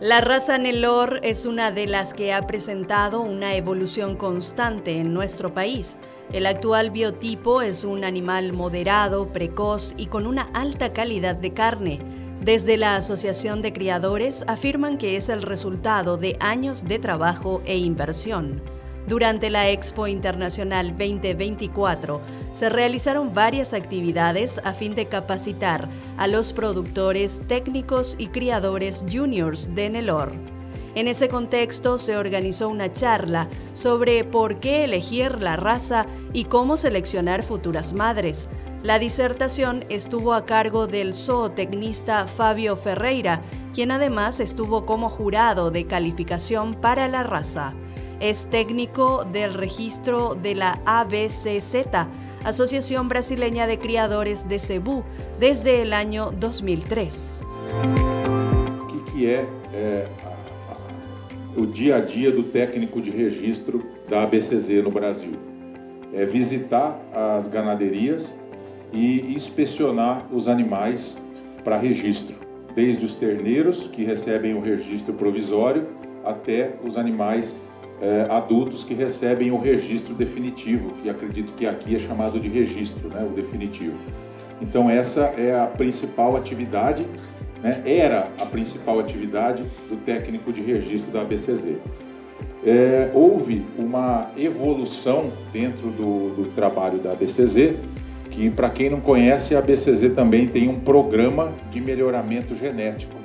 La raza Nelore es una de las que ha presentado una evolución constante en nuestro país. El actual biotipo es un animal moderado, precoz y con una alta calidad de carne. Desde la Asociación de Criadores afirman que es el resultado de años de trabajo e inversión. Durante la Expo Internacional 2024 se realizaron varias actividades a fin de capacitar a los productores, técnicos y criadores juniors de Nelore. En ese contexto se organizó una charla sobre por qué elegir la raza y cómo seleccionar futuras madres. La disertación estuvo a cargo del zootecnista Fabio Ferreira, quien además estuvo como jurado de calificación para la raza. Es técnico del registro de la ABCZ, Asociación Brasileña de Criadores de Zebu, desde el año 2003. O que é o dia a dia do técnico de registro da ABCZ no Brasil? É visitar as ganaderias e inspecionar os animais para registro, desde os terneiros, que recebem o registro provisório, até os animais adultos que recebem o registro definitivo, que acredito que aqui é chamado de registro, né, o definitivo. Então essa é a principal atividade, né, era a principal atividade do técnico de registro da ABCZ. Houve uma evolução dentro do trabalho da ABCZ, que para quem não conhece, a ABCZ também tem um programa de melhoramento genético,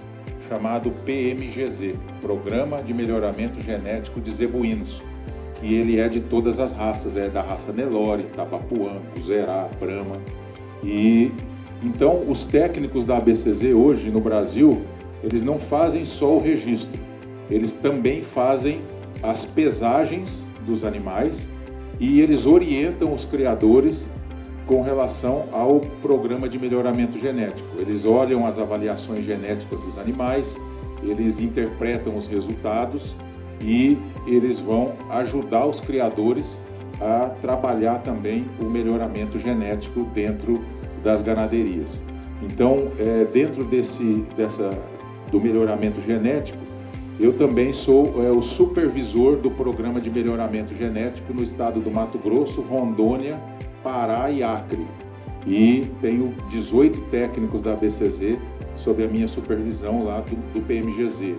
chamado PMGZ, Programa de Melhoramento Genético de Zebuínos, que ele é de todas as raças, é da raça Nelore, Tabapuã, Cuzerá, Brahma. E então os técnicos da ABCZ hoje no Brasil, eles não fazem só o registro, eles também fazem as pesagens dos animais e eles orientam os criadores com relação ao programa de melhoramento genético. Eles olham as avaliações genéticas dos animais, eles interpretam os resultados e eles vão ajudar os criadores a trabalhar também o melhoramento genético dentro das ganaderias. Então, dentro do melhoramento genético, eu também sou o supervisor do programa de melhoramento genético no estado do Mato Grosso, Rondônia, Pará e Acre. E tenho 18 técnicos da ABCZ sob a minha supervisão lá do PMGZ.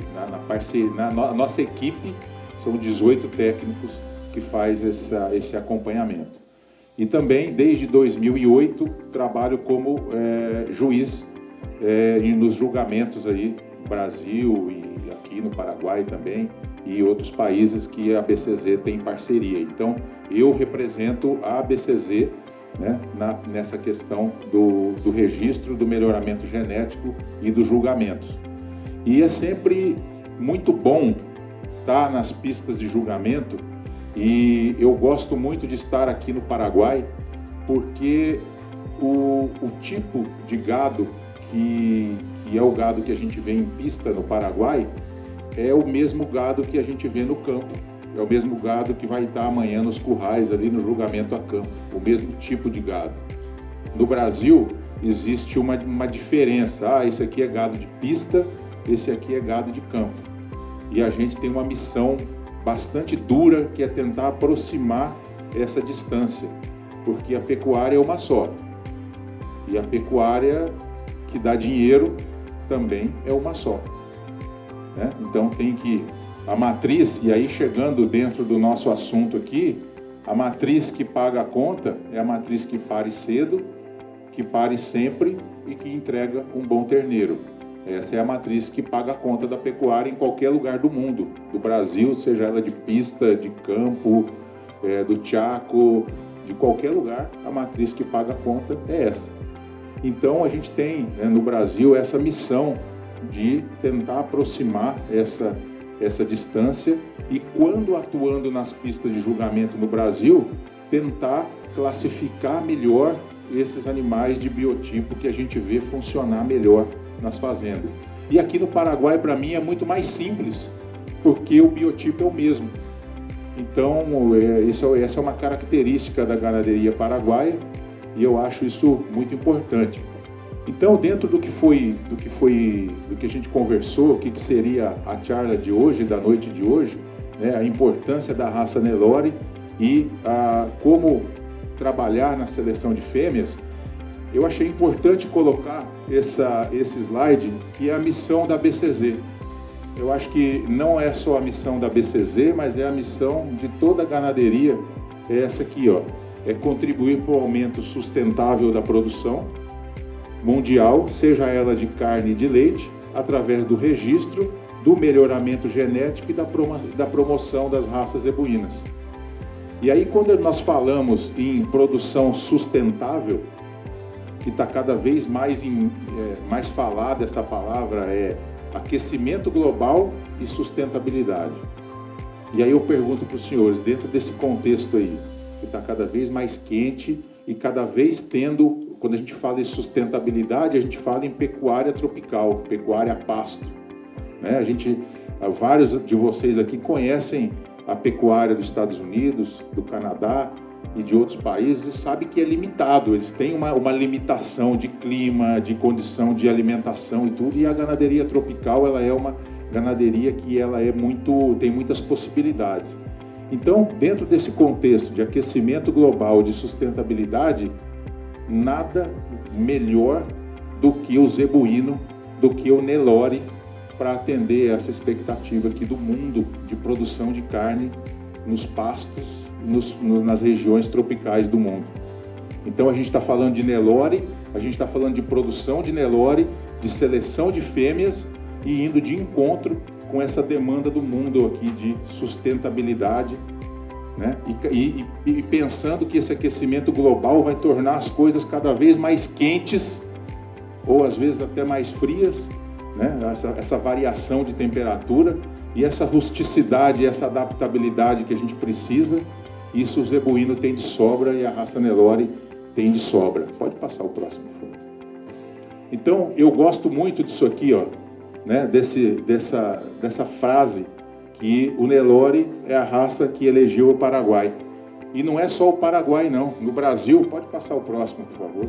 Na nossa equipe são 18 técnicos que faz esse acompanhamento. E também, desde 2008, trabalho como juiz nos julgamentos aí no Brasil e aqui no Paraguai também, e outros países que a ABCZ tem parceria. Então, eu represento a ABCZ, né, nessa questão do registro, do melhoramento genético e dos julgamentos. E é sempre muito bom estar nas pistas de julgamento, e eu gosto muito de estar aqui no Paraguai, porque o tipo de gado que é o gado que a gente vê em pista no Paraguai, é o mesmo gado que a gente vê no campo. É o mesmo gado que vai estar amanhã nos currais ali no julgamento a campo. O mesmo tipo de gado. No Brasil, existe uma diferença. Esse aqui é gado de pista, esse aqui é gado de campo. E a gente tem uma missão bastante dura, que é tentar aproximar essa distância. Porque a pecuária é uma só. E a pecuária que dá dinheiro também é uma só. Então tem que a matriz, e aí chegando dentro do nosso assunto aqui, a matriz que paga a conta é a matriz que pare cedo, que pare sempre e que entrega um bom terneiro. Essa é a matriz que paga a conta da pecuária em qualquer lugar do mundo, do Brasil, seja ela de pista, de campo, do Chaco, de qualquer lugar, a matriz que paga a conta é essa. Então a gente tem, no Brasil, essa missão de tentar aproximar essa distância e, quando atuando nas pistas de julgamento no Brasil, tentar classificar melhor esses animais de biotipo que a gente vê funcionar melhor nas fazendas. E aqui no Paraguai, para mim, é muito mais simples, porque o biotipo é o mesmo. Então, essa é uma característica da ganaderia paraguaia e eu acho isso muito importante. Então, dentro do que a gente conversou, o que seria a charla de hoje, da noite de hoje, né, a importância da raça Nelore e como trabalhar na seleção de fêmeas, eu achei importante colocar esse slide, que é a missão da BCZ. Eu acho que não é só a missão da BCZ, mas é a missão de toda a ganaderia, é essa aqui, ó, é contribuir para o aumento sustentável da produção mundial, seja ela de carne e de leite, através do registro, do melhoramento genético e da promoção das raças zebuínas. E aí, quando nós falamos em produção sustentável, que está cada vez mais falada essa palavra, é aquecimento global e sustentabilidade. E aí eu pergunto para os senhores, dentro desse contexto aí, que está cada vez mais quente e cada vez tendo, quando a gente fala em sustentabilidade, a gente fala em pecuária tropical, pecuária a pasto, né? Vários de vocês aqui conhecem a pecuária dos Estados Unidos, do Canadá e de outros países, e sabem que é limitado, eles têm uma limitação de clima, de condição de alimentação e tudo, e a ganaderia tropical, ela é uma ganaderia que ela tem muitas possibilidades. Então, dentro desse contexto de aquecimento global, de sustentabilidade, nada melhor do que o zebuíno, do que o Nelore, para atender essa expectativa aqui do mundo de produção de carne nos pastos, nas regiões tropicais do mundo. Então a gente está falando de Nelore, a gente está falando de produção de Nelore, de seleção de fêmeas e indo de encontro com essa demanda do mundo aqui de sustentabilidade, né? E pensando que esse aquecimento global vai tornar as coisas cada vez mais quentes ou às vezes até mais frias, né? Essa variação de temperatura e essa rusticidade, essa adaptabilidade que a gente precisa, isso o zebuíno tem de sobra e a raça Nelore tem de sobra. Pode passar o próximo, por favor. Então, eu gosto muito disso aqui, ó, né? Dessa frase que o Nelore é a raça que elegeu o Paraguai. E não é só o Paraguai, não. No Brasil, pode passar o próximo, por favor.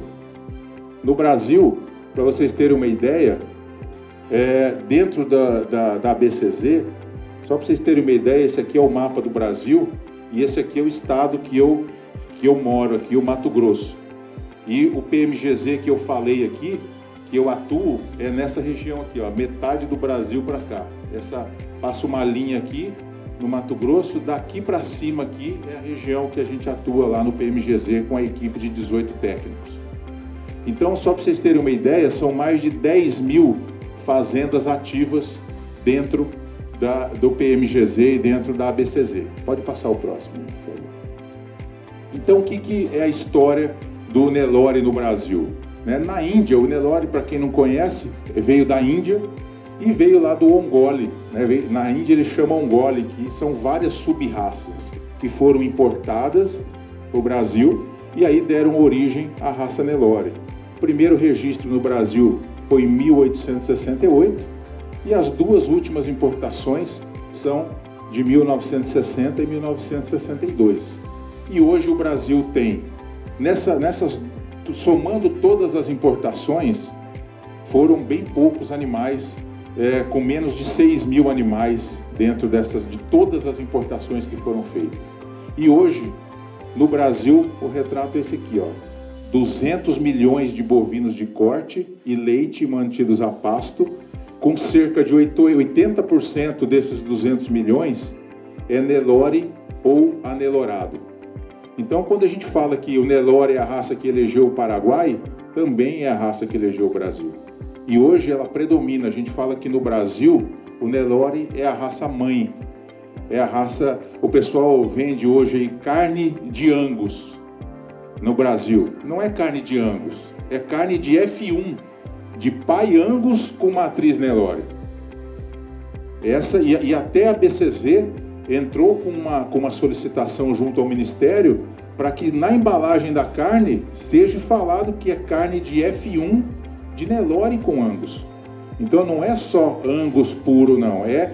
No Brasil, para vocês terem uma ideia, dentro da ABCZ, só para vocês terem uma ideia, esse aqui é o mapa do Brasil e esse aqui é o estado que eu moro aqui, o Mato Grosso. E o PMGZ que eu falei aqui, que eu atuo, é nessa região aqui, ó, metade do Brasil para cá. Passa uma linha aqui no Mato Grosso, daqui para cima aqui é a região que a gente atua lá no PMGZ com a equipe de 18 técnicos. Então, só para vocês terem uma ideia, são mais de 10 mil fazendas ativas dentro do PMGZ e dentro da ABCZ. Pode passar o próximo, por favor. Então, o que é a história do Nelore no Brasil? Na Índia, o Nelore, para quem não conhece, veio da Índia e veio lá do Ongole. Na Índia ele chama Ongole, que são várias sub-raças que foram importadas para o Brasil e aí deram origem à raça Nelore. O primeiro registro no Brasil foi em 1868 e as duas últimas importações são de 1960 e 1962. E hoje o Brasil tem, somando todas as importações, foram bem poucos animais, com menos de 6 mil animais dentro de todas as importações que foram feitas. E hoje, no Brasil, o retrato é esse aqui, ó. 200 milhões de bovinos de corte e leite mantidos a pasto, com cerca de 80% desses 200 milhões é Nelore ou anelorado. Então, quando a gente fala que o Nelore é a raça que elegeu o Paraguai, também é a raça que elegeu o Brasil. E hoje ela predomina. A gente fala que no Brasil o Nelore é a raça mãe. É a raça... O pessoal vende hoje aí carne de Angus no Brasil. Não é carne de Angus, é carne de F1, de pai Angus com matriz Nelore. E até a BCZ entrou com uma solicitação junto ao Ministério para que na embalagem da carne seja falado que é carne de F1 de Nelore com Angus. Então não é só Angus puro, não. É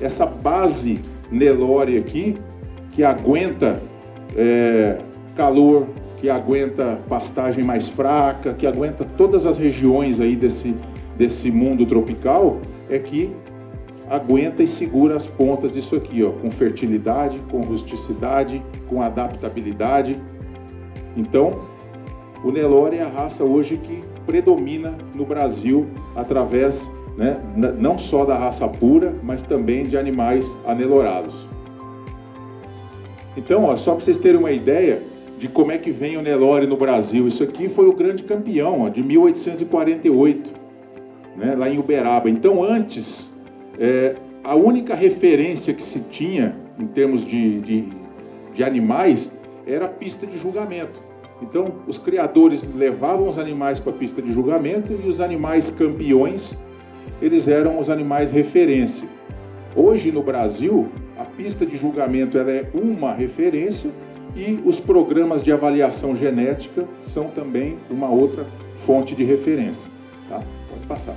essa base Nelore aqui que aguenta calor, que aguenta pastagem mais fraca, que aguenta todas as regiões aí desse mundo tropical, é que aguenta e segura as pontas disso aqui, ó, com fertilidade, com rusticidade, com adaptabilidade. Então, o Nelore é a raça hoje que predomina no Brasil através, né, não só da raça pura, mas também de animais anelorados. Então, ó, só para vocês terem uma ideia de como é que vem o Nelore no Brasil. Isso aqui foi o grande campeão, ó, de 1848, né, lá em Uberaba. Então, antes, a única referência que se tinha em termos de animais era a pista de julgamento. Então, os criadores levavam os animais para a pista de julgamento e os animais campeões, eles eram os animais referência. Hoje, no Brasil, a pista de julgamento ela é uma referência e os programas de avaliação genética são também uma outra fonte de referência. Tá? Pode passar.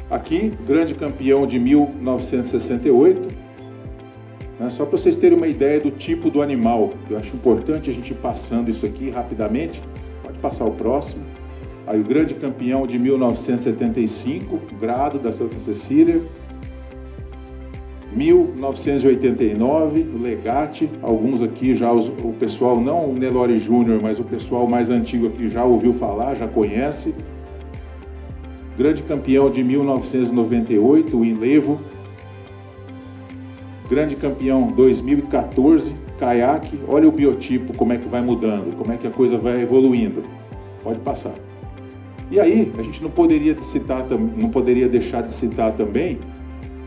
Aqui, grande campeão de 1968, né? Só para vocês terem uma ideia do tipo do animal. Eu acho importante a gente ir passando isso aqui rapidamente. Pode passar o próximo. Aí o grande campeão de 1975, Grado da Santa Cecília. 1989, o Legate. Alguns aqui já, o pessoal, não o Nelore Júnior, mas o pessoal mais antigo aqui já ouviu falar, já conhece. Grande campeão de 1998, o Enlevo. Grande campeão 2014, Caiaque. Olha o biotipo, como é que vai mudando, como é que a coisa vai evoluindo. Pode passar. E aí, a gente não poderia deixar de citar também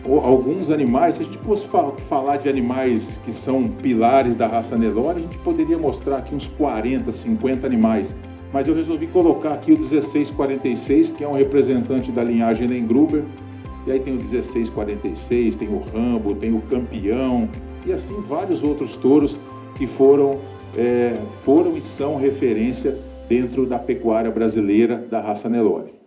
alguns animais. Se a gente fosse falar de animais que são pilares da raça Nelore, a gente poderia mostrar aqui uns 40, 50 animais. Mas eu resolvi colocar aqui o 1646, que é um representante da linhagem Lengruber. E aí tem o 1646, tem o Rambo, tem o Campeão, e assim vários outros touros que foram e são referência dentro da pecuária brasileira da raça Nelore.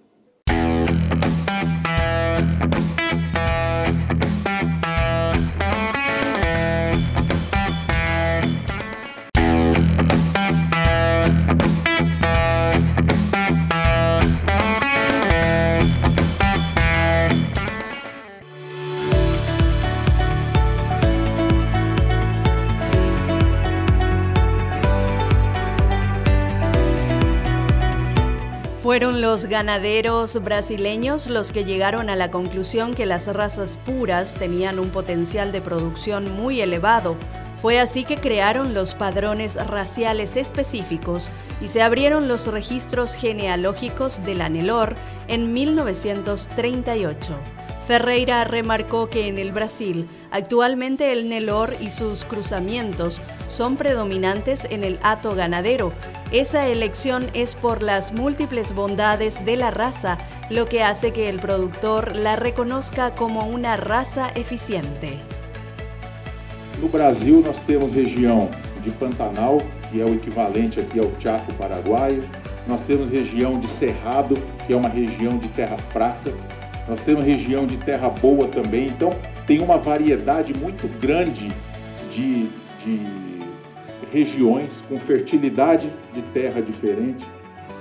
Fueron los ganaderos brasileños los que llegaron a la conclusión que las razas puras tenían un potencial de producción muy elevado. Fue así que crearon los padrones raciales específicos y se abrieron los registros genealógicos de la Nelore en 1938. Ferreira remarcó que en el Brasil, actualmente el Nelore y sus cruzamientos son predominantes en el hato ganadero. Esa elección es por las múltiples bondades de la raza, lo que hace que el productor la reconozca como una raza eficiente. No Brasil, nós temos região de Pantanal, que é o equivalente aqui ao Chaco paraguaio. Nós temos região de Cerrado, que é uma região de terra fraca. Nós temos região de terra boa também. Então, tem uma variedade muito grande de regiões com fertilidade de terra diferente,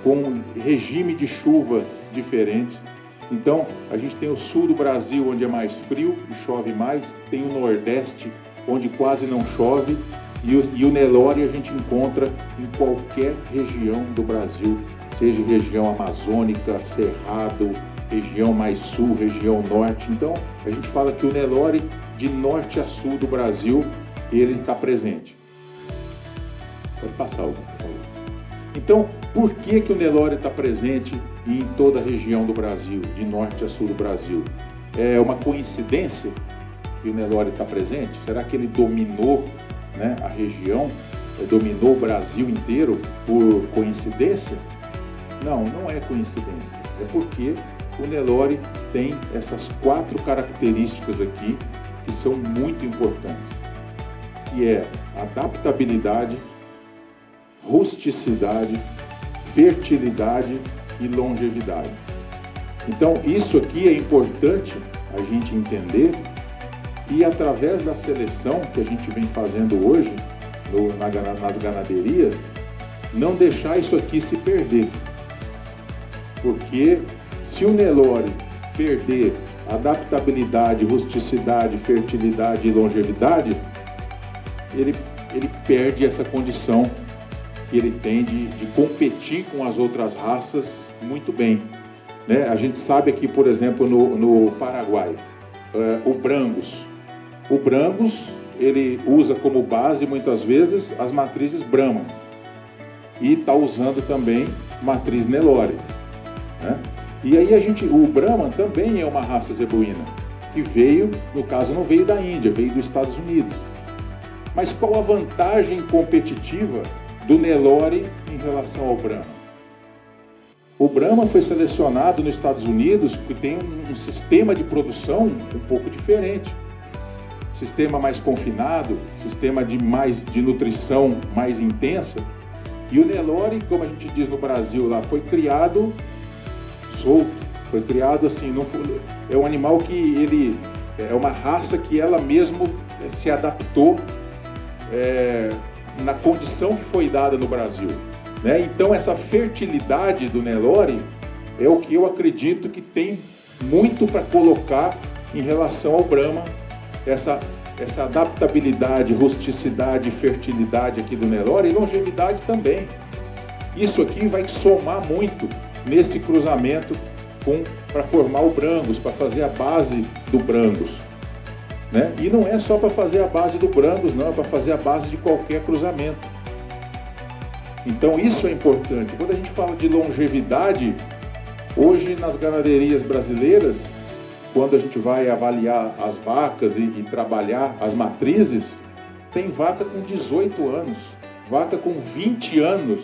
com regime de chuvas diferentes. Então, a gente tem o sul do Brasil, onde é mais frio e chove mais, tem o nordeste, onde quase não chove, e o Nelore a gente encontra em qualquer região do Brasil, seja região amazônica, cerrado, região mais sul, região norte. Então, a gente fala que o Nelore, de norte a sul do Brasil, ele está presente. Pode passar, por favor. Então, por que o Nelore está presente em toda a região do Brasil, de norte a sul do Brasil? É uma coincidência que o Nelore está presente? Será que ele dominou, né, a região, dominou o Brasil inteiro por coincidência? Não, não é coincidência. É porque o Nelore tem essas 4 características aqui que são muito importantes, que é adaptabilidade, rusticidade, fertilidade e longevidade. Então, isso aqui é importante a gente entender, e através da seleção que a gente vem fazendo hoje nas ganaderias, não deixar isso aqui se perder. Porque se o Nelore perder adaptabilidade, rusticidade, fertilidade e longevidade, ele perde essa condição que ele tem de competir com as outras raças muito bem. Né? A gente sabe aqui, por exemplo, no Paraguai, o Brangus. O Brangus, ele usa como base, muitas vezes, as matrizes Brahman. E está usando também matriz Nelore. Né? E aí o Brahman também é uma raça zebuína, que veio, no caso não veio da Índia, veio dos Estados Unidos. Mas qual a vantagem competitiva do Nelore em relação ao Brahman? O Brahman foi selecionado nos Estados Unidos porque tem um sistema de produção um pouco diferente. Sistema mais confinado, sistema de nutrição mais intensa. E o Nelore, como a gente diz no Brasil lá, foi criado solto, foi criado assim, não foi, é um animal que ele é uma raça que ela mesmo se adaptou na condição que foi dada no Brasil, né? Então essa fertilidade do Nelore é o que eu acredito que tem muito para colocar em relação ao Brahman, essa adaptabilidade, rusticidade e fertilidade aqui do Nelore e longevidade também. Isso aqui vai somar muito nesse cruzamento para formar o Brangus, para fazer a base do Brangus. Né? E não é só para fazer a base do Brangus, não, é para fazer a base de qualquer cruzamento. Então isso é importante. Quando a gente fala de longevidade, hoje nas ganaderias brasileiras, quando a gente vai avaliar as vacas e trabalhar as matrizes, tem vaca com 18 anos, vaca com 20 anos.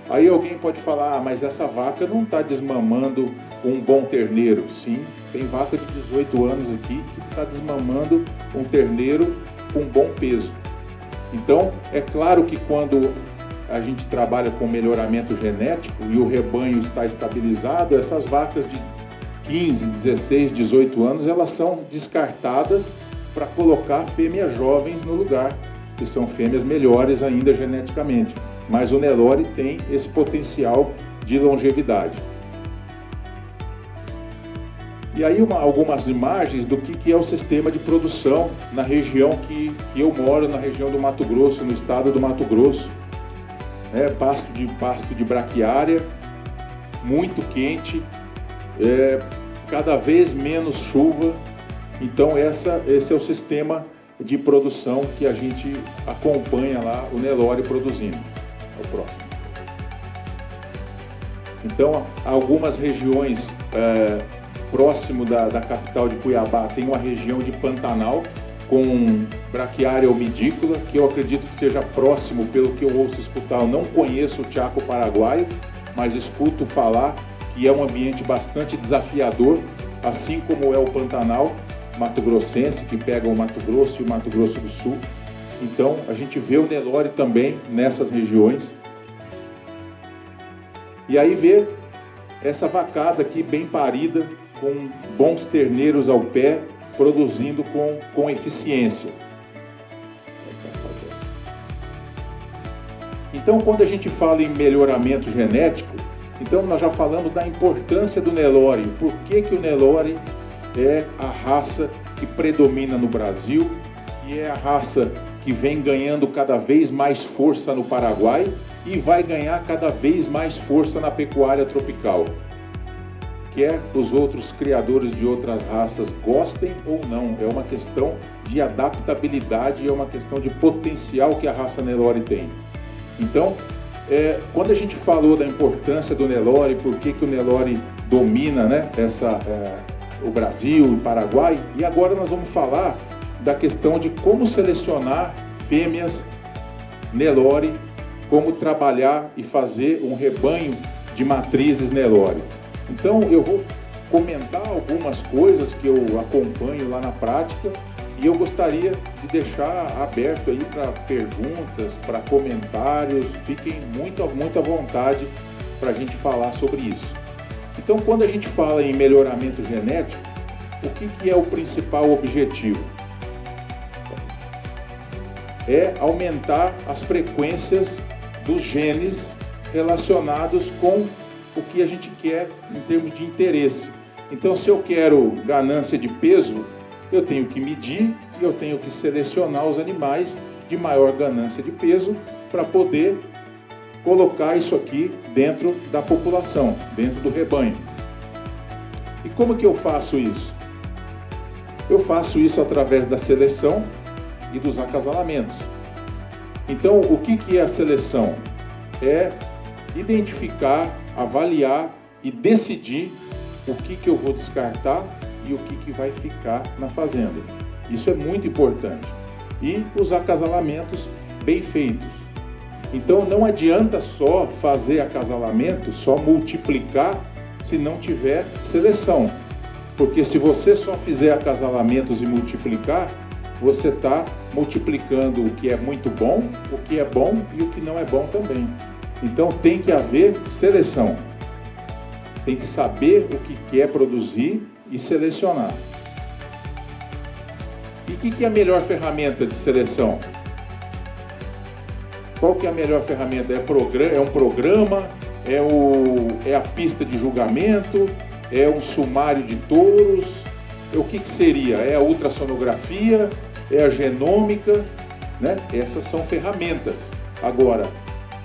Aí alguém pode falar, mas essa vaca não está desmamando um bom terneiro. Sim, tem vaca de 18 anos aqui que está desmamando um terneiro com bom peso. Então, é claro que quando a gente trabalha com melhoramento genético e o rebanho está estabilizado, essas vacas de 15, 16, 18 anos, elas são descartadas para colocar fêmeas jovens no lugar, que são fêmeas melhores ainda geneticamente. Mas o Nelore tem esse potencial de longevidade. E aí algumas imagens do que é o sistema de produção na região que eu moro, na região do Mato Grosso, no estado do Mato Grosso. Pasto de braquiária, muito quente, cada vez menos chuva. Então esse é o sistema de produção que a gente acompanha lá o Nelore produzindo. É o próximo. Então, algumas regiões próximo da capital de Cuiabá tem uma região de Pantanal com braquiária umidícola, que eu acredito que seja próximo, pelo que eu ouço escutar. Eu não conheço o Chaco paraguaio, mas escuto falar que é um ambiente bastante desafiador, assim como é o Pantanal mato-grossense, que pega o Mato Grosso e o Mato Grosso do Sul. Então, a gente vê o Nelore também nessas regiões. E aí vê essa vacada aqui bem parida, com bons terneiros ao pé, produzindo com eficiência. Então, quando a gente fala em melhoramento genético, então nós já falamos da importância do Nelore. Por que o Nelore é a raça que predomina no Brasil, que é a raça que vem ganhando cada vez mais força no Paraguai e vai ganhar cada vez mais força na pecuária tropical. Quer os outros criadores de outras raças gostem ou não, é uma questão de adaptabilidade, é uma questão de potencial que a raça Nelore tem. Então, quando a gente falou da importância do Nelore, por que o Nelore domina, né, o Brasil e o Paraguai, e agora nós vamos falar da questão de como selecionar fêmeas Nelore, como trabalhar e fazer um rebanho de matrizes Nelore. Então eu vou comentar algumas coisas que eu acompanho lá na prática e eu gostaria de deixar aberto aí para perguntas, para comentários. Fiquem muito à vontade para a gente falar sobre isso. Então, quando a gente fala em melhoramento genético, o que é o principal objetivo? É aumentar as frequências dos genes relacionados com o que a gente quer em termos de interesse. Então, se eu quero ganância de peso, eu tenho que medir e eu tenho que selecionar os animais de maior ganância de peso para poder colocar isso aqui dentro da população, dentro do rebanho. E como que eu faço isso? Eu faço isso através da seleção e dos acasalamentos. Então, o que é a seleção? É identificar, avaliar e decidir o que eu vou descartar e o que vai ficar na fazenda. Isso é muito importante. E os acasalamentos bem feitos. Então não adianta só fazer acasalamento, só multiplicar se não tiver seleção. Porque se você só fizer acasalamentos e multiplicar, você está multiplicando o que é muito bom, o que é bom e o que não é bom também. Então tem que haver seleção. Tem que saber o que quer produzir e selecionar. E o que é a melhor ferramenta de seleção? Qual que é a melhor ferramenta? É um programa? É a pista de julgamento? É um sumário de touros? O que seria? É a ultrassonografia? É a genômica? Né? Essas são ferramentas. Agora,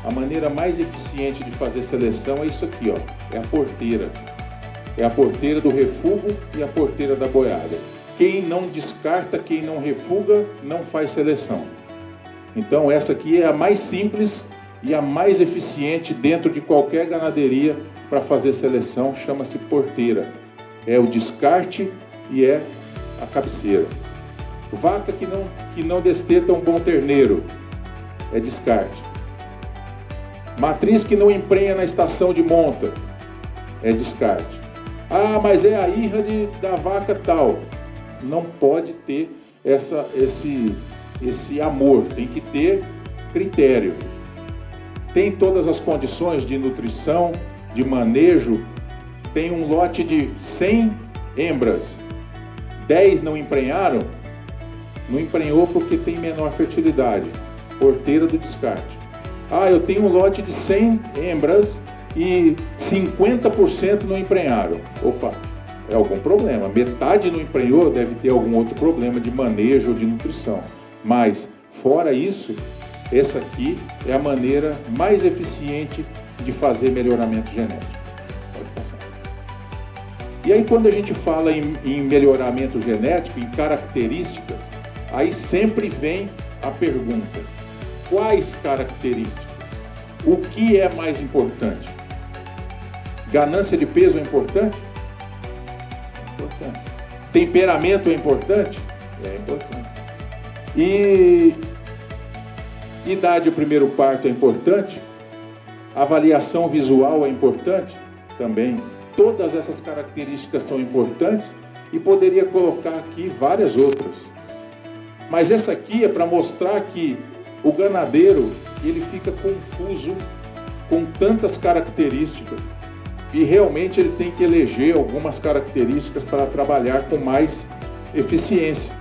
a maneira mais eficiente de fazer seleção é isso aqui, ó. É a porteira. É a porteira do refúgio e a porteira da boiada. Quem não descarta, quem não refuga, não faz seleção. Então essa aqui é a mais simples e a mais eficiente dentro de qualquer ganaderia para fazer seleção, chama-se porteira. É o descarte e é a cabeceira. Vaca que não desteta um bom terneiro, é descarte. Matriz que não emprenha na estação de monta, é descarte. Ah, mas é a irra da vaca tal. Não pode ter esse amor, tem que ter critério. Tem todas as condições de nutrição, de manejo. Tem um lote de 100 hembras, 10 não emprenharam, não emprenhou porque tem menor fertilidade, porteira do descarte. Ah, eu tenho um lote de 100 hembras e 50% não emprenharam. Opa, é algum problema. Metade não emprenhou, deve ter algum outro problema de manejo ou de nutrição. Mas, fora isso, essa aqui é a maneira mais eficiente de fazer melhoramento genético. Pode passar. E aí, quando a gente fala em melhoramento genético, em características, aí sempre vem a pergunta: quais características? O que é mais importante? Ganância de peso é importante? É importante. Temperamento é importante? É importante. E idade do primeiro parto é importante? Avaliação visual é importante? Também. Todas essas características são importantes e poderia colocar aqui várias outras. Mas essa aqui é para mostrar que o ganadeiro ele fica confuso com tantas características e realmente ele tem que eleger algumas características para trabalhar com mais eficiência.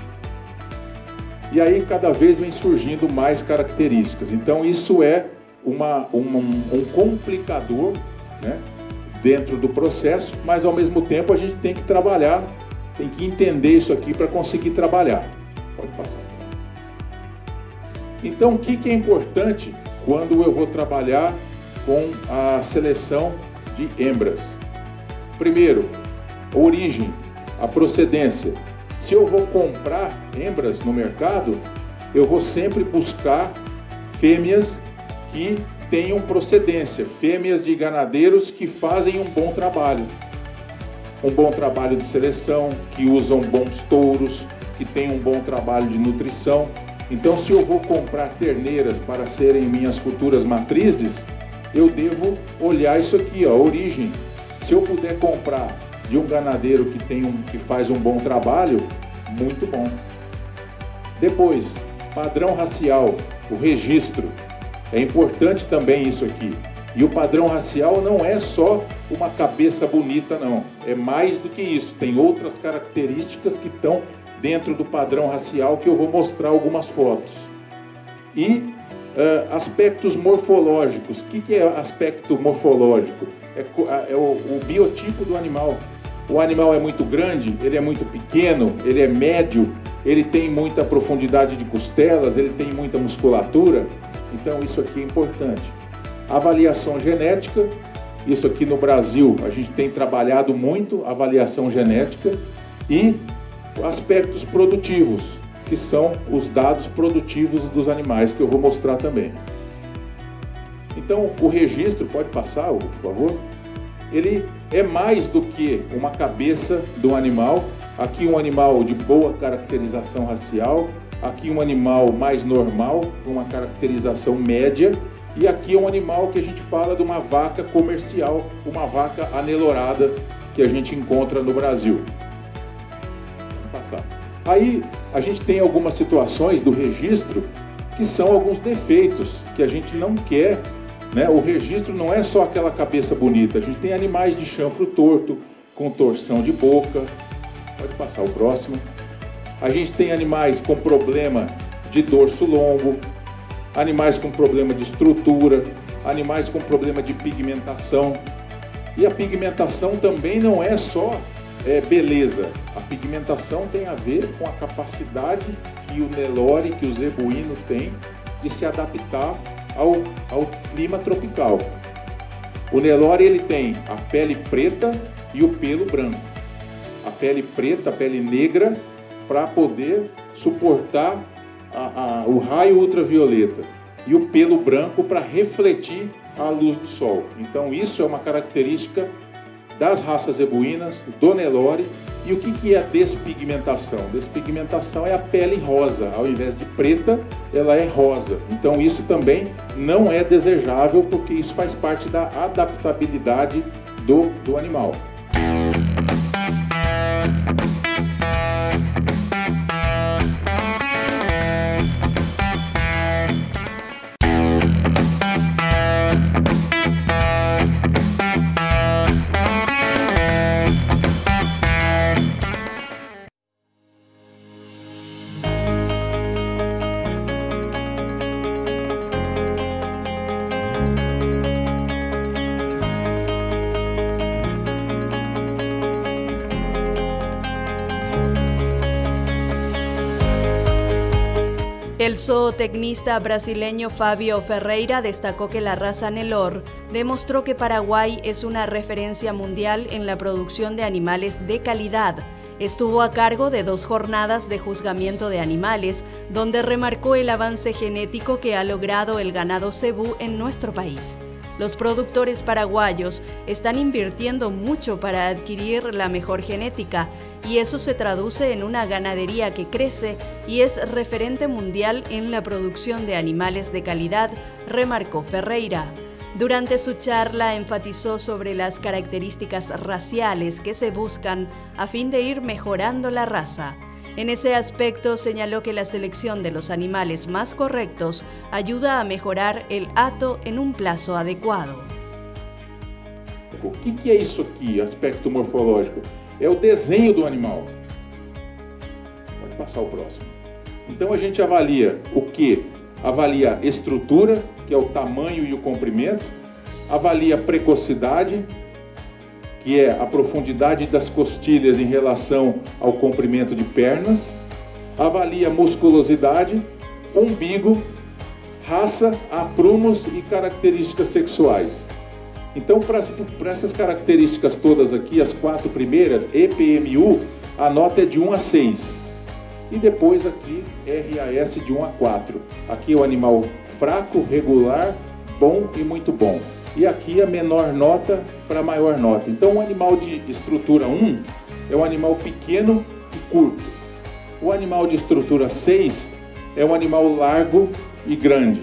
E aí cada vez vem surgindo mais características. Então isso é um complicador, né, dentro do processo, mas ao mesmo tempo a gente tem que trabalhar, tem que entender isso aqui para conseguir trabalhar. Pode passar. Então o que é importante quando eu vou trabalhar com a seleção de hembras? Primeiro, a origem, a procedência. Se eu vou comprar hembras no mercado, eu vou sempre buscar fêmeas que tenham procedência, fêmeas de ganadeiros que fazem um bom trabalho de seleção, que usam bons touros, que têm um bom trabalho de nutrição. Então, se eu vou comprar terneiras para serem minhas futuras matrizes, eu devo olhar isso aqui, ó, a origem. Se eu puder comprar de um ganadeiro que faz um bom trabalho, muito bom. Depois, padrão racial, o registro. É importante também isso aqui. E o padrão racial não é só uma cabeça bonita, não. É mais do que isso. Tem outras características que estão dentro do padrão racial que eu vou mostrar algumas fotos. E Aspectos morfológicos. O que é aspecto morfológico? É o biotipo do animal. O animal é muito grande, ele é muito pequeno, ele é médio, ele tem muita profundidade de costelas, ele tem muita musculatura. Então isso aqui é importante. Avaliação genética. Isso aqui no Brasil a gente tem trabalhado muito, avaliação genética. E aspectos produtivos, que são os dados produtivos dos animais, que eu vou mostrar também. Então, o registro, pode passar, por favor? Ele é mais do que uma cabeça do animal. Aqui um animal de boa caracterização racial, aqui um animal mais normal, com uma caracterização média, e aqui um animal que a gente fala de uma vaca comercial, uma vaca anelorada, que a gente encontra no Brasil. Vamos passar. Aí a gente tem algumas situações do registro que são alguns defeitos que a gente não quer, né? O registro não é só aquela cabeça bonita. A gente tem animais de chanfro torto, com torção de boca. Pode passar o próximo. A gente tem animais com problema de dorso longo, animais com problema de estrutura, animais com problema de pigmentação. E a pigmentação também não é só beleza. A pigmentação tem a ver com a capacidade que o Nelore, que o zebuíno tem de se adaptar ao clima tropical. O Nelore ele tem a pele preta e o pelo branco. A pele preta, a pele negra, para poder suportar o raio ultravioleta, e o pelo branco para refletir a luz do sol. Então isso é uma característica das raças zebuínas, do Nelore. E o que é a despigmentação? Despigmentação é a pele rosa, ao invés de preta, ela é rosa. Então isso também não é desejável, porque isso faz parte da adaptabilidade do animal. El zootecnista brasileño Fabio Ferreira destacó que la raza Nelore demostró que Paraguay es una referencia mundial en la producción de animales de calidad. Estuvo a cargo de 2 jornadas de juzgamiento de animales, donde remarcó el avance genético que ha logrado el ganado cebú en nuestro país. Los productores paraguayos están invirtiendo mucho para adquirir la mejor genética, y eso se traduce en una ganadería que crece y es referente mundial en la producción de animales de calidad, remarcó Ferreira. Durante su charla enfatizó sobre las características raciales que se buscan a fin de ir mejorando la raza. En ese aspecto señaló que la selección de los animales más correctos ayuda a mejorar el hato en un plazo adecuado. O que é isso aqui, aspecto morfológico? É o desenho do animal. Pode passar o próximo. Então a gente avalia o quê? Avalia estrutura, que é o tamanho e o comprimento. Avalia precocidade, que é a profundidade das costilhas em relação ao comprimento de pernas. Avalia musculosidade, umbigo, raça, aprumos e características sexuais. Então, para essas características todas aqui, as 4 primeiras, EPMU, a nota é de 1 a 6. E depois aqui, RAS de 1 a 4. Aqui é o animal fraco, regular, bom e muito bom. E aqui a menor nota para a maior nota. Então, o animal de estrutura 1 é um animal pequeno e curto. O animal de estrutura 6 é um animal largo e grande.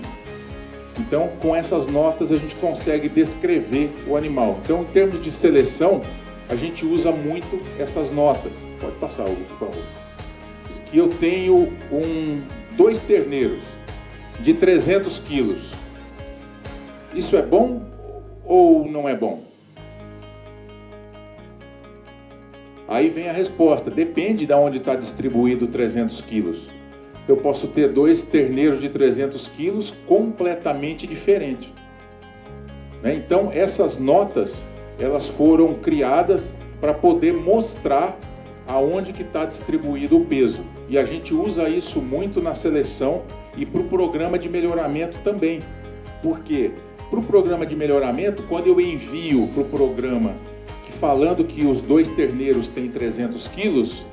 Então, com essas notas, a gente consegue descrever o animal. Então, em termos de seleção, a gente usa muito essas notas. Pode passar, Hugo, por favor. Aqui eu tenho 2 terneiros de 300 quilos. Isso é bom ou não é bom? Aí vem a resposta. Depende de onde está distribuído 300 quilos. eu posso ter 2 terneiros de 300 quilos completamente diferentes. Né? Então, essas notas, elas foram criadas para poder mostrar aonde que está distribuído o peso. E a gente usa isso muito na seleção e para o programa de melhoramento também. Por quê? Para o programa de melhoramento, quando eu envio para o programa falando que os 2 terneiros têm 300 quilos,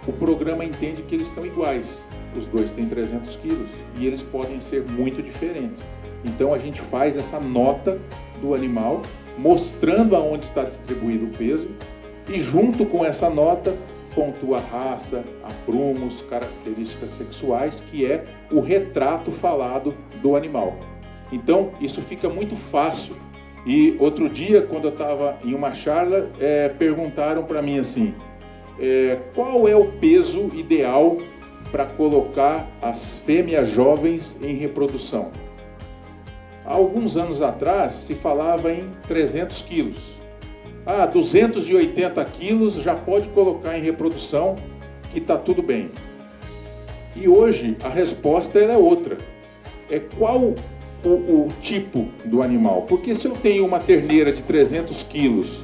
o programa entende que eles são iguais. Os 2 têm 300 quilos e eles podem ser muito diferentes. Então a gente faz essa nota do animal, mostrando aonde está distribuído o peso, e junto com essa nota pontua a raça, aprumos, características sexuais, que é o retrato falado do animal. Então isso fica muito fácil. E outro dia, quando eu estava em uma charla, perguntaram para mim assim, qual é o peso ideal para colocar as fêmeas jovens em reprodução? Há alguns anos atrás se falava em 300 quilos. 280 quilos já pode colocar em reprodução, que está tudo bem. E hoje a resposta é outra. Qual o tipo do animal? Porque se eu tenho uma terneira de 300 quilos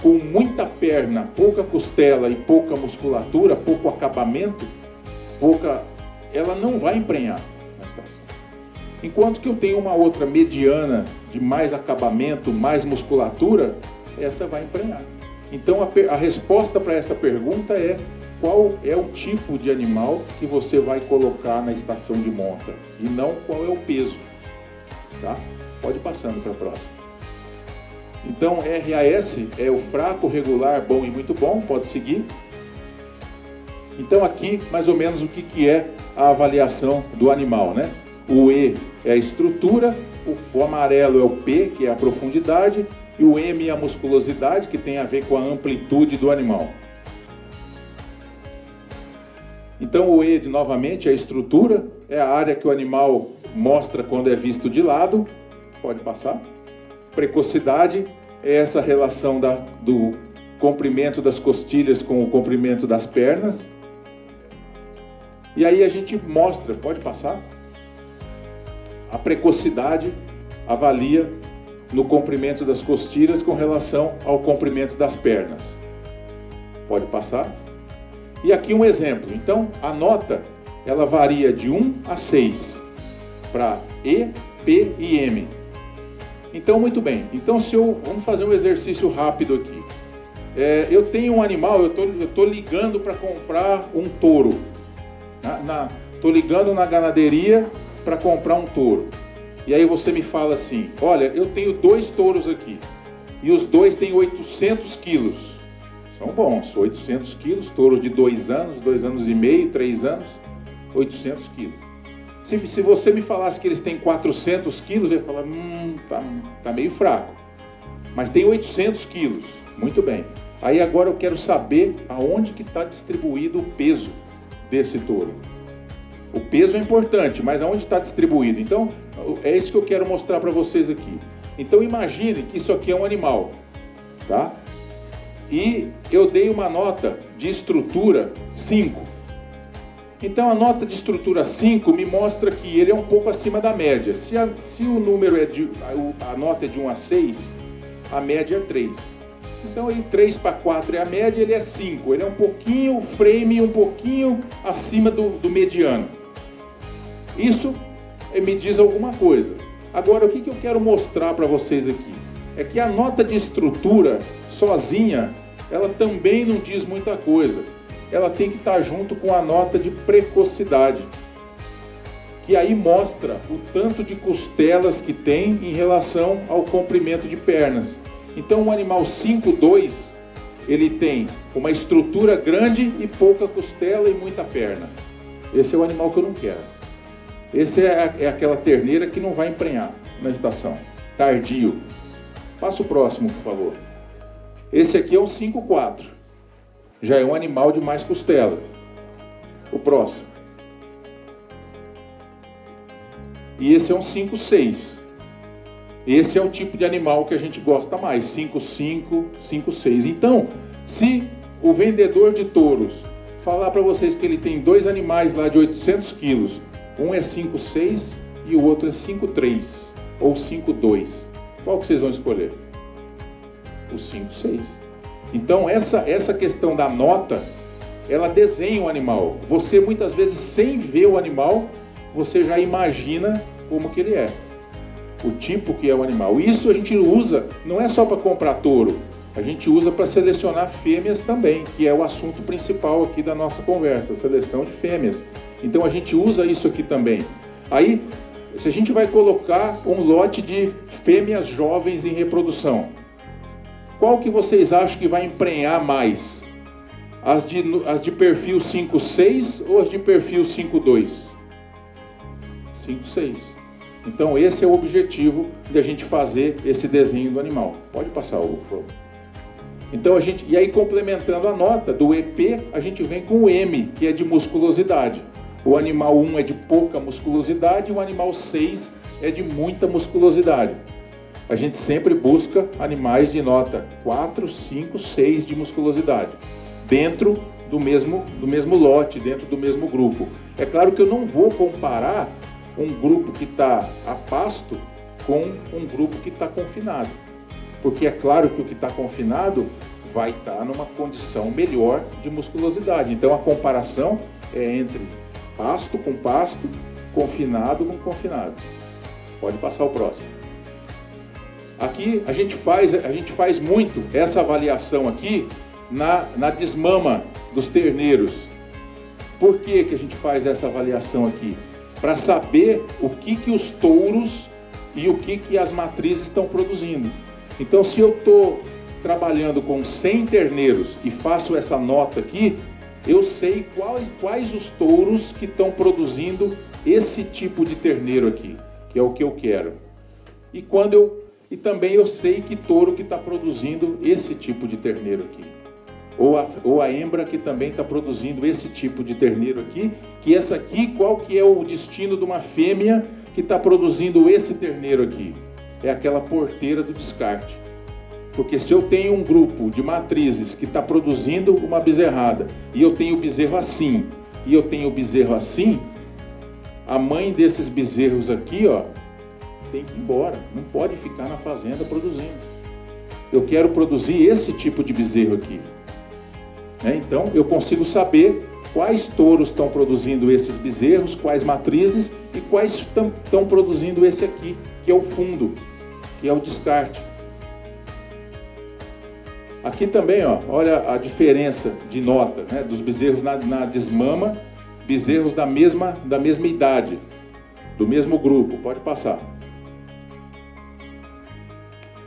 com muita perna, pouca costela e pouca musculatura, pouco acabamento, ela não vai emprenhar na estação. Enquanto que eu tenho uma outra mediana de mais acabamento, mais musculatura, essa vai emprenhar. Então a resposta para essa pergunta é: qual é o tipo de animal que você vai colocar na estação de monta? E não qual é o peso. Tá? Pode ir passando para a próxima. Então, RAS é o fraco, regular, bom e muito bom. Pode seguir. Então, aqui, mais ou menos, o que é a avaliação do animal, né? O E é a estrutura, o amarelo é o P, que é a profundidade, e o M é a musculosidade, que tem a ver com a amplitude do animal. Então, o E, novamente, é a estrutura, é a área que o animal mostra quando é visto de lado. Pode passar. Precocidade é essa relação do comprimento das costilhas com o comprimento das pernas. E aí a gente mostra, pode passar. A precocidade avalia no comprimento das costilhas com relação ao comprimento das pernas. Pode passar. E aqui um exemplo. Então, a nota, ela varia de 1 a 6. Para E, P e M. Então, muito bem. Então, vamos fazer um exercício rápido aqui. Eu tenho um animal, eu estou ligando para comprar um touro. Estou ligando na ganaderia para comprar um touro. E aí você me fala assim, olha, eu tenho 2 touros aqui. E os 2 têm 800 quilos. São bons, 800 quilos, touros de 2 anos, 2 anos e meio, 3 anos, 800 quilos. Se você me falasse que eles têm 400 quilos, eu ia falar, tá meio fraco. Mas tem 800 quilos, muito bem. Aí agora eu quero saber aonde que está distribuído o peso desse touro. O peso é importante, mas aonde está distribuído? Então, é isso que eu quero mostrar para vocês aqui. Então imagine que isso aqui é um animal, tá? E eu dei uma nota de estrutura 5. Então a nota de estrutura 5 me mostra que ele é um pouco acima da média. Se o número a nota é de 1 a 6, a média é 3. Então ele 3 para 4 é a média, ele é 5. Ele é um pouquinho, o frame um pouquinho acima do mediano. Isso me diz alguma coisa. Agora o que eu quero mostrar para vocês aqui? É que a nota de estrutura sozinha, ela também não diz muita coisa. Ela tem que estar junto com a nota de precocidade, que aí mostra o tanto de costelas que tem em relação ao comprimento de pernas. Então o animal 5-2, ele tem uma estrutura grande e pouca costela e muita perna. Esse é o animal que eu não quero. Esse é aquela terneira que não vai emprenhar na estação. Tardio. Passa o próximo, por favor. Esse aqui é um 5-4. Já é um animal de mais costelas. O próximo. E esse é um 5-6. Esse é o tipo de animal que a gente gosta mais. 5-5, 5-6. Então, se o vendedor de touros falar para vocês que ele tem dois animais lá de 800 quilos, um é 5,6 e o outro é 5,3 ou 5,2, qual que vocês vão escolher? O 5,6. Então essa questão da nota, ela desenha o animal. Você muitas vezes, sem ver o animal, você já imagina como que ele é, o tipo que é o animal. Isso a gente usa, não é só para comprar touro, a gente usa para selecionar fêmeas também, que é o assunto principal aqui da nossa conversa, seleção de fêmeas. Então a gente usa isso aqui também. Aí, se a gente vai colocar um lote de fêmeas jovens em reprodução, qual que vocês acham que vai emprenhar mais? As de perfil 5,6 ou as de perfil 5,2? 5,6. Então esse é o objetivo de a gente fazer esse desenho do animal. Pode passar, Hugo, por favor. Então e aí complementando a nota do EP, a gente vem com o M, que é de musculosidade. O animal 1 é de pouca musculosidade e o animal 6 é de muita musculosidade. A gente sempre busca animais de nota 4, 5, 6 de musculosidade, dentro do mesmo lote, dentro do mesmo grupo. É claro que eu não vou comparar um grupo que está a pasto com um grupo que está confinado, porque é claro que o que está confinado vai estar numa condição melhor de musculosidade. Então a comparação é entre pasto com pasto, confinado com confinado. Pode passar o próximo. Aqui a gente faz muito essa avaliação aqui na desmama dos terneiros. Por que que a gente faz essa avaliação aqui? Para saber o que os touros e o que as matrizes estão produzindo. Então, se eu estou trabalhando com 100 terneiros e faço essa nota aqui, eu sei quais os touros que estão produzindo esse tipo de terneiro aqui, que é o que eu quero. E também eu sei que touro que está produzindo esse tipo de terneiro aqui. Ou a hembra que também está produzindo esse tipo de terneiro aqui, que essa aqui, qual que é o destino de uma fêmea que está produzindo esse terneiro aqui? É aquela porteira do descarte. Porque se eu tenho um grupo de matrizes que está produzindo uma bezerrada, e eu tenho bezerro assim, e eu tenho bezerro assim, a mãe desses bezerros aqui, ó, tem que ir embora, não pode ficar na fazenda produzindo. Eu quero produzir esse tipo de bezerro aqui. Então eu consigo saber quais touros estão produzindo esses bezerros, quais matrizes e quais estão produzindo esse aqui, que é o fundo, que é o descarte. Aqui também, ó, olha a diferença de nota, né, dos bezerros na desmama, bezerros da mesma idade, do mesmo grupo. Pode passar.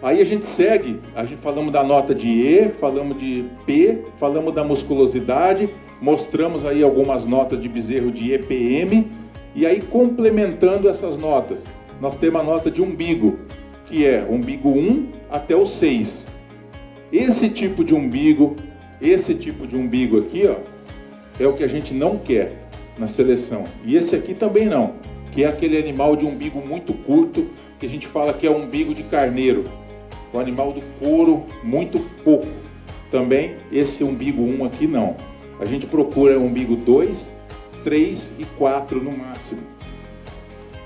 Aí a gente segue, falamos da nota de E, falamos de P, falamos da musculosidade, mostramos aí algumas notas de bezerro de EPM, e aí complementando essas notas, nós temos a nota de umbigo, que é umbigo 1 até o 6. Esse tipo de umbigo aqui, ó, é o que a gente não quer na seleção. E esse aqui também não, que é aquele animal de umbigo muito curto, que a gente fala que é umbigo de carneiro. O animal do couro muito pouco. Também esse umbigo 1 aqui não. A gente procura umbigo 2, 3 e 4 no máximo.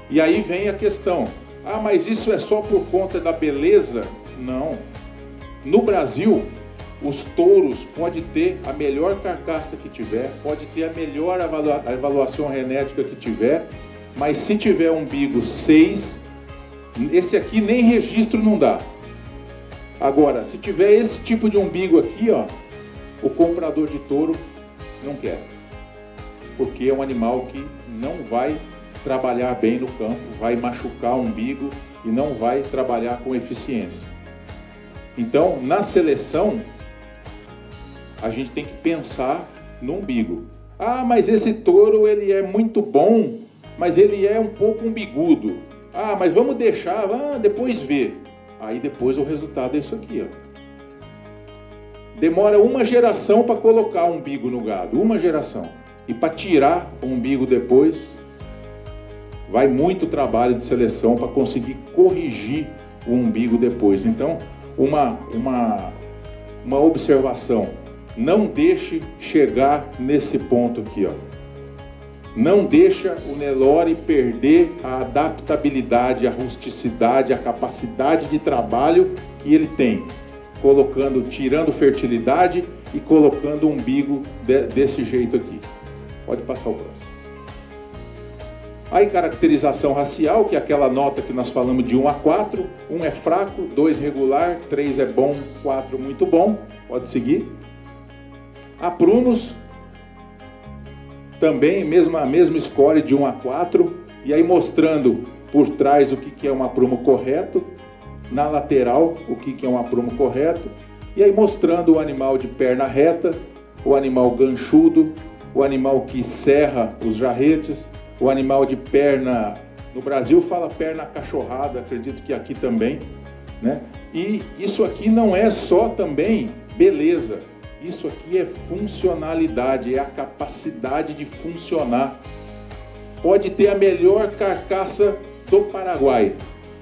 E aí vem a questão. Ah, mas isso é só por conta da beleza? Não. No Brasil, os touros podem ter a melhor carcaça que tiver, pode ter a melhor avaliação genética que tiver, mas se tiver umbigo 6, esse aqui nem registro não dá. Agora, se tiver esse tipo de umbigo aqui, ó, o comprador de touro não quer. Porque é um animal que não vai trabalhar bem no campo, vai machucar o umbigo e não vai trabalhar com eficiência. Então, na seleção, a gente tem que pensar no umbigo. Ah, mas esse touro ele é muito bom, mas ele é um pouco umbigudo. Ah, mas vamos deixar, depois ver. Aí depois o resultado é isso aqui, ó. Demora uma geração para colocar o umbigo no gado, uma geração. E para tirar o umbigo depois, vai muito trabalho de seleção para conseguir corrigir o umbigo depois. Então, uma observação não deixe chegar nesse ponto aqui, ó. Não deixa o Nelore perder a adaptabilidade, a rusticidade, a capacidade de trabalho que ele tem, tirando fertilidade e colocando o umbigo desse jeito aqui. Pode passar o próximo. Aí caracterização racial, que é aquela nota que nós falamos de 1 a 4. 1 é fraco, 2 regular, 3 é bom, 4 muito bom. Pode seguir. Aprumos, também a mesma score de 1 a 4. E aí mostrando por trás o que é um aprumo correto. Na lateral, o que é um aprumo correto. E aí mostrando o animal de perna reta, o animal ganchudo, o animal que serra os jarretes, o animal de perna, no Brasil fala perna cachorrada, acredito que aqui também, né? E isso aqui não é só também beleza, isso aqui é funcionalidade, é a capacidade de funcionar. Pode ter a melhor carcaça do Paraguai,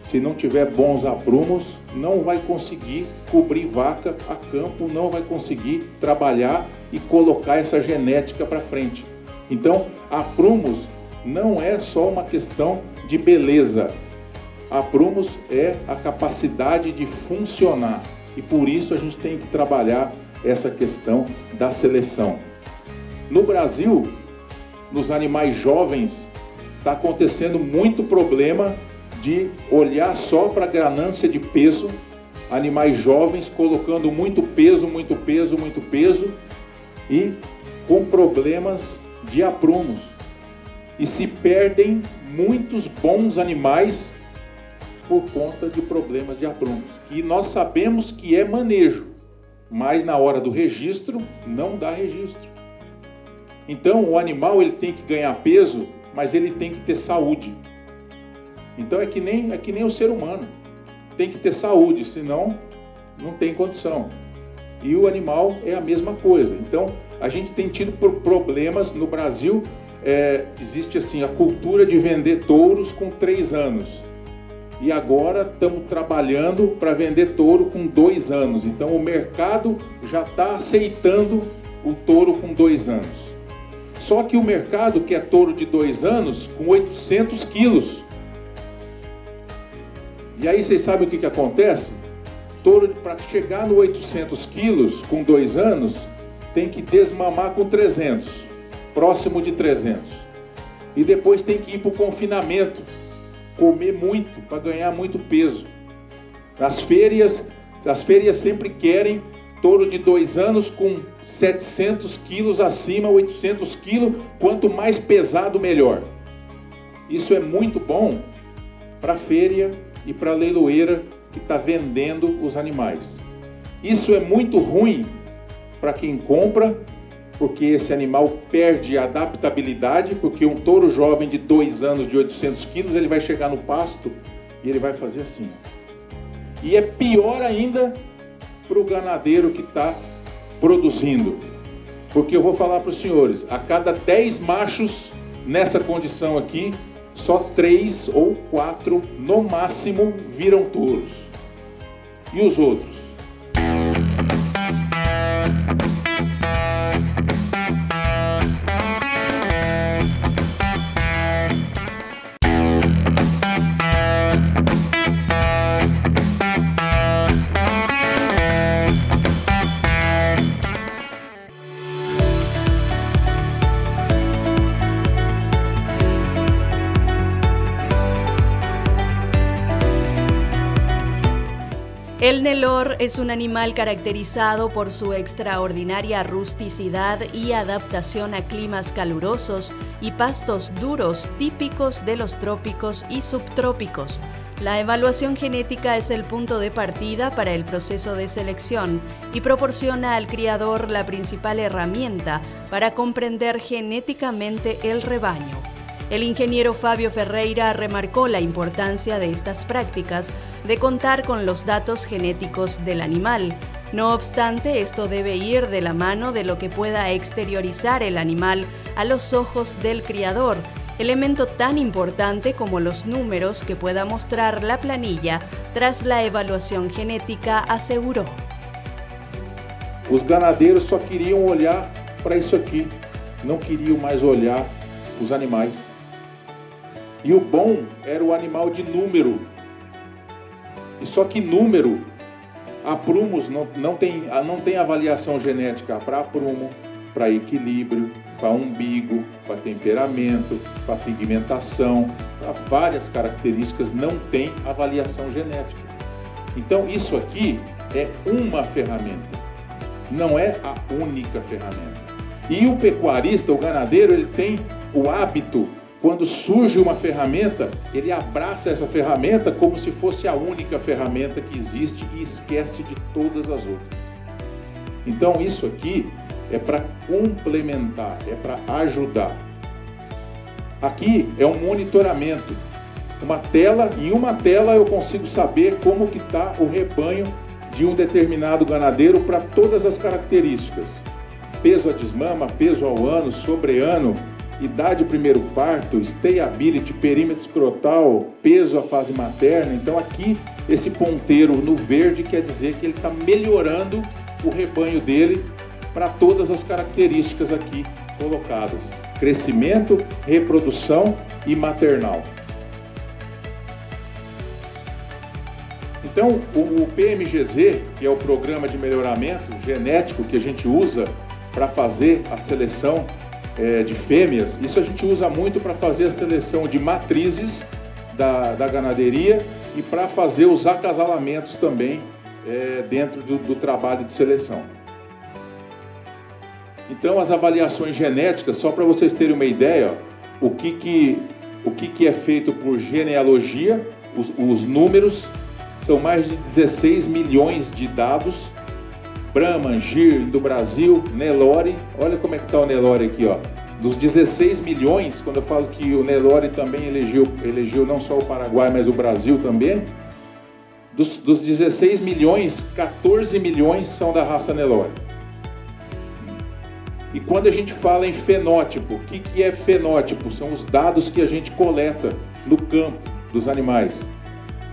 se não tiver bons aprumos, não vai conseguir cobrir vaca a campo, não vai conseguir trabalhar e colocar essa genética para frente. Então, aprumos não é só uma questão de beleza. Aprumos é a capacidade de funcionar. E por isso a gente tem que trabalhar essa questão da seleção. No Brasil, nos animais jovens, está acontecendo muito problema de olhar só para a ganância de peso. Animais jovens colocando muito peso e com problemas de aprumos. E se perdem muitos bons animais por conta de problemas de aprumos. E nós sabemos que é manejo, mas na hora do registro, não dá registro. Então o animal ele tem que ganhar peso, mas ele tem que ter saúde. Então é que nem o ser humano. Tem que ter saúde, senão não tem condição. E o animal é a mesma coisa. Então a gente tem tido problemas no Brasil. Existe assim a cultura de vender touros com 3 anos e agora estamos trabalhando para vender touro com 2 anos. Então o mercado já está aceitando o touro com 2 anos. Só que o mercado quer touro de 2 anos com 800 quilos. E aí vocês sabem o que acontece? Touro, para chegar no 800 quilos com 2 anos, tem que desmamar com 300. Próximo de 300. E depois tem que ir para o confinamento, comer muito para ganhar muito peso. As feiras sempre querem touro de 2 anos com 700 quilos acima, 800 quilos, quanto mais pesado melhor. Isso é muito bom para a feira e para a leiloeira que está vendendo os animais. Isso é muito ruim para quem compra, porque esse animal perde a adaptabilidade, porque um touro jovem de 2 anos de 800 quilos, ele vai chegar no pasto e ele vai fazer assim. E é pior ainda para o ganadeiro que está produzindo. Porque eu vou falar para os senhores, a cada 10 machos nessa condição aqui, só 3 ou 4 no máximo viram touros. E os outros? El Nelore es un animal caracterizado por su extraordinaria rusticidad y adaptación a climas calurosos y pastos duros típicos de los trópicos y subtrópicos. La evaluación genética es el punto de partida para el proceso de selección y proporciona al criador la principal herramienta para comprender genéticamente el rebaño. El ingeniero Fabio Ferreira remarcó la importancia de estas prácticas de contar con los datos genéticos del animal. No obstante, esto debe ir de la mano de lo que pueda exteriorizar el animal a los ojos del criador, elemento tan importante como los números que pueda mostrar la planilla tras la evaluación genética, aseguró. Os ganadeiros só queriam olhar para isso aqui, não queriam mais olhar os animais. E o bom era o animal de número. E só que número, aprumos não tem avaliação genética para aprumo, para equilíbrio, para umbigo, para temperamento, para pigmentação, para várias características, não tem avaliação genética. Então isso aqui é uma ferramenta, não é a única ferramenta. E o pecuarista, o ganadeiro, ele tem o hábito, quando surge uma ferramenta, ele abraça essa ferramenta como se fosse a única ferramenta que existe e esquece de todas as outras. Então isso aqui é para complementar, é para ajudar. Aqui é um monitoramento. Em uma tela eu consigo saber como que está o rebanho de um determinado ganadeiro para todas as características. Peso a desmama, peso ao ano, sobreano, idade primeiro parto, stayability, perímetro escrotal, peso à fase materna. Então aqui, esse ponteiro no verde quer dizer que ele está melhorando o rebanho dele para todas as características aqui colocadas. Crescimento, reprodução e maternal. Então, o PMGZ, que é o Programa de Melhoramento Genético que a gente usa para fazer a seleção de fêmeas, isso a gente usa muito para fazer a seleção de matrizes da ganaderia e para fazer os acasalamentos também dentro do trabalho de seleção. Então, as avaliações genéticas, só para vocês terem uma ideia, o que é feito por genealogia, os números, são mais de 16 milhões de dados. Brahman, Gir, do Brasil, Nelore, olha como é que está o Nelore aqui, ó. Dos 16 milhões, quando eu falo que o Nelore também elegeu não só o Paraguai, mas o Brasil também, dos 16 milhões, 14 milhões são da raça Nelore. E quando a gente fala em fenótipo, o que é fenótipo? São os dados que a gente coleta no campo dos animais.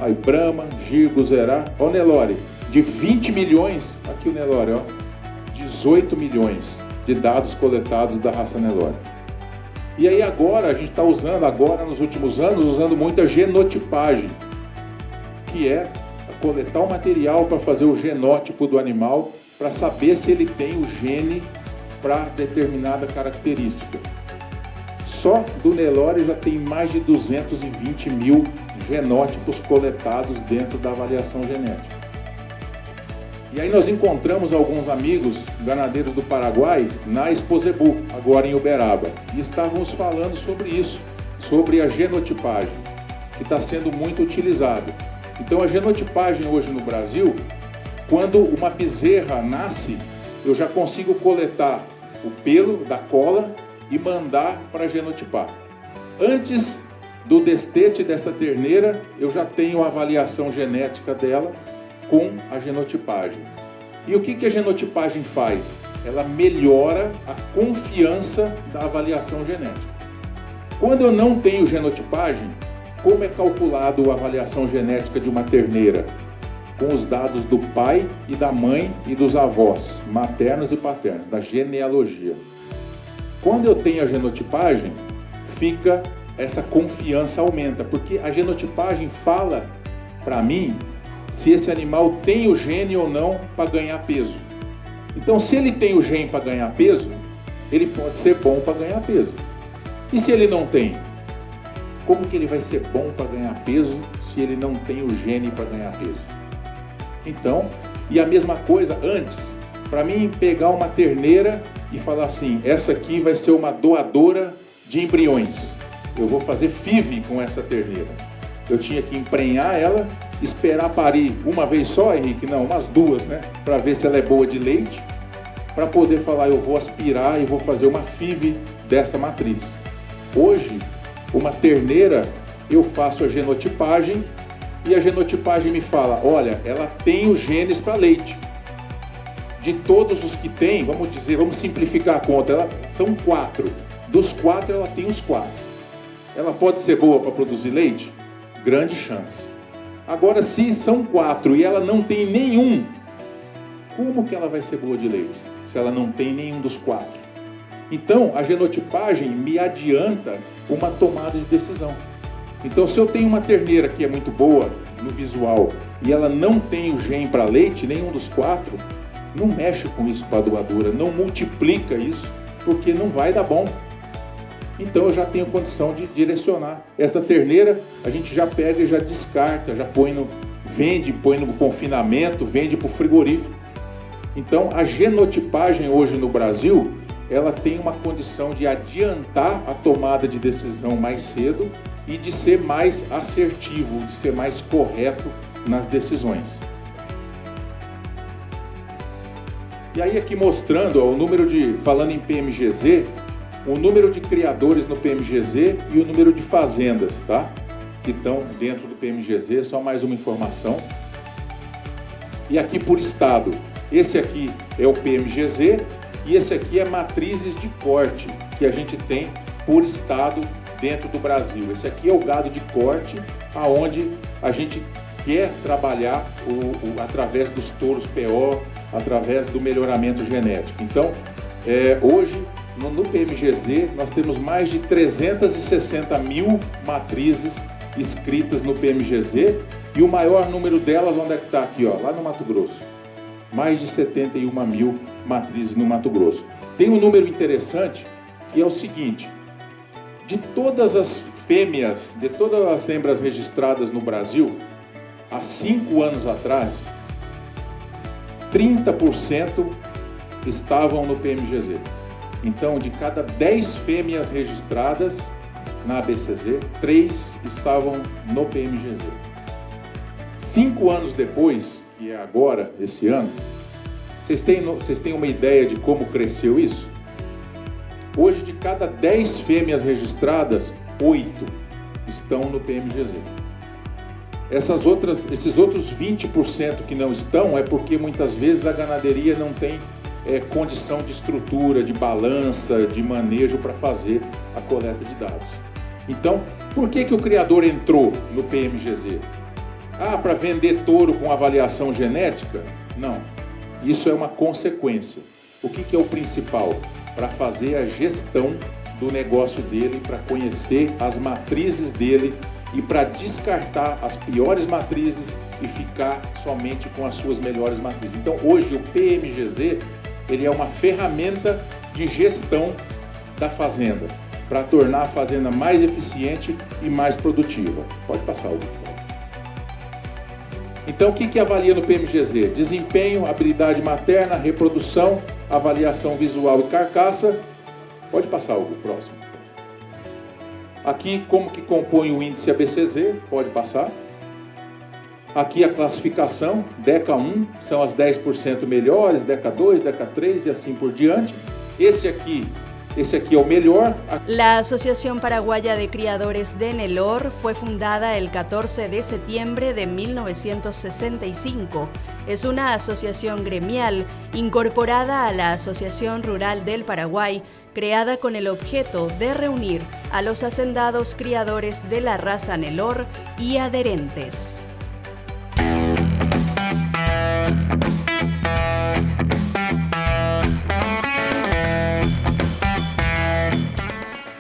Aí, Brahma, Gir, Guzerá, ó o Nelore, de 20 milhões, aqui o Nelore, ó, 18 milhões de dados coletados da raça Nelore. E aí agora, a gente está usando, nos últimos anos, usando muita genotipagem, que é coletar o material para fazer o genótipo do animal, para saber se ele tem o gene para determinada característica. Só do Nelore já tem mais de 220 mil genótipos coletados dentro da avaliação genética. E aí nós encontramos alguns amigos ganadeiros do Paraguai na Exposebu, agora em Uberaba, e estávamos falando sobre isso, sobre a genotipagem, que está sendo muito utilizada. Então a genotipagem hoje no Brasil, quando uma bezerra nasce, eu já consigo coletar o pelo da cola e mandar para genotipar. Antes do destete dessa terneira, eu já tenho a avaliação genética dela com a genotipagem. E o que a genotipagem faz? Ela melhora a confiança da avaliação genética. Quando eu não tenho genotipagem, como é calculado a avaliação genética de uma terneira? Com os dados do pai e da mãe e dos avós, maternos e paternos, da genealogia. Quando eu tenho a genotipagem, essa confiança aumenta, porque a genotipagem fala para mim se esse animal tem o gene ou não para ganhar peso. Então, se ele tem o gene para ganhar peso, ele pode ser bom para ganhar peso. E se ele não tem? Como que ele vai ser bom para ganhar peso se ele não tem o gene para ganhar peso? Então, e a mesma coisa antes, para mim pegar uma terneira e falar assim, essa aqui vai ser uma doadora de embriões. Eu vou fazer FIV com essa terneira. Eu tinha que emprenhar ela, esperar parir uma vez só, Henrique? Não, umas duas, né? Para ver se ela é boa de leite, para poder falar, eu vou aspirar e vou fazer uma FIV dessa matriz. Hoje, uma terneira, eu faço a genotipagem e a genotipagem me fala, olha, ela tem os genes para leite. De todos os que tem, vamos simplificar a conta, são 4. Dos 4, ela tem os 4. Ela pode ser boa para produzir leite? Grande chance. Agora, se são 4 e ela não tem nenhum, Como que ela vai ser boa de leite se ela não tem nenhum dos 4? Então, a genotipagem me adianta uma tomada de decisão. Então, se eu tenho uma terneira que é muito boa no visual e ela não tem o gene para leite, nenhum dos 4, não mexe com isso para a doadora, não multiplica isso, porque não vai dar bom. Então, eu já tenho condição de direcionar. Essa terneira, a gente já pega e já descarta, já põe põe no confinamento, vende para o frigorífico. Então, a genotipagem hoje no Brasil, ela tem uma condição de adiantar a tomada de decisão mais cedo e de ser mais assertivo, de ser mais correto nas decisões. E aí aqui mostrando ó, o número falando em PMGZ, o número de criadores no PMGZ e o número de fazendas, tá? Que estão dentro do PMGZ, só mais uma informação. E aqui por estado, esse aqui é o PMGZ e esse aqui é matrizes de corte que a gente tem por estado dentro do Brasil. Esse aqui é o gado de corte, aonde a gente quer trabalhar através dos touros PO, através do melhoramento genético. Então, hoje, no PMGZ, nós temos mais de 360 mil matrizes inscritas no PMGZ e o maior número delas, onde é que está? Aqui, ó, lá no Mato Grosso. Mais de 71 mil matrizes no Mato Grosso. Tem um número interessante que é o seguinte: de todas as fêmeas, de todas as hembras registradas no Brasil, há 5 anos atrás, 30% estavam no PMGZ. Então, de cada 10 fêmeas registradas na ABCZ, 3 estavam no PMGZ. 5 anos depois, que é agora, esse ano, vocês têm uma ideia de como cresceu isso? Hoje, de cada 10 fêmeas registradas, 8 estão no PMGZ. Esses outros 20% que não estão é porque muitas vezes a ganaderia não tem condição de estrutura, de balança, de manejo para fazer a coleta de dados. Então, por que o criador entrou no PMGZ? Ah, para vender touro com avaliação genética? Não. Isso é uma consequência. O que é o principal? Para fazer a gestão do negócio dele, para conhecer as matrizes dele e para descartar as piores matrizes e ficar somente com as suas melhores matrizes. Então, hoje o PMGZ ele é uma ferramenta de gestão da fazenda para tornar a fazenda mais eficiente e mais produtiva. Pode passar o vídeo. Então, o que avalia no PMGZ? Desempenho, habilidade materna, reprodução, avaliação visual e carcaça. Pode passar o próximo. Aqui, como que compõe o índice ABCZ? Pode passar. Aqui a classificação, DECA 1, são as 10% melhores, DECA 2, DECA 3 e assim por diante. Esse aqui é o melhor. La Asociación Paraguaya de Criadores de Nelor fue fundada el 14 de septiembre de 1965. Es una asociación gremial incorporada a la Asociación Rural del Paraguay, creada con el objeto de reunir a los hacendados criadores de la raza Nelor y adherentes.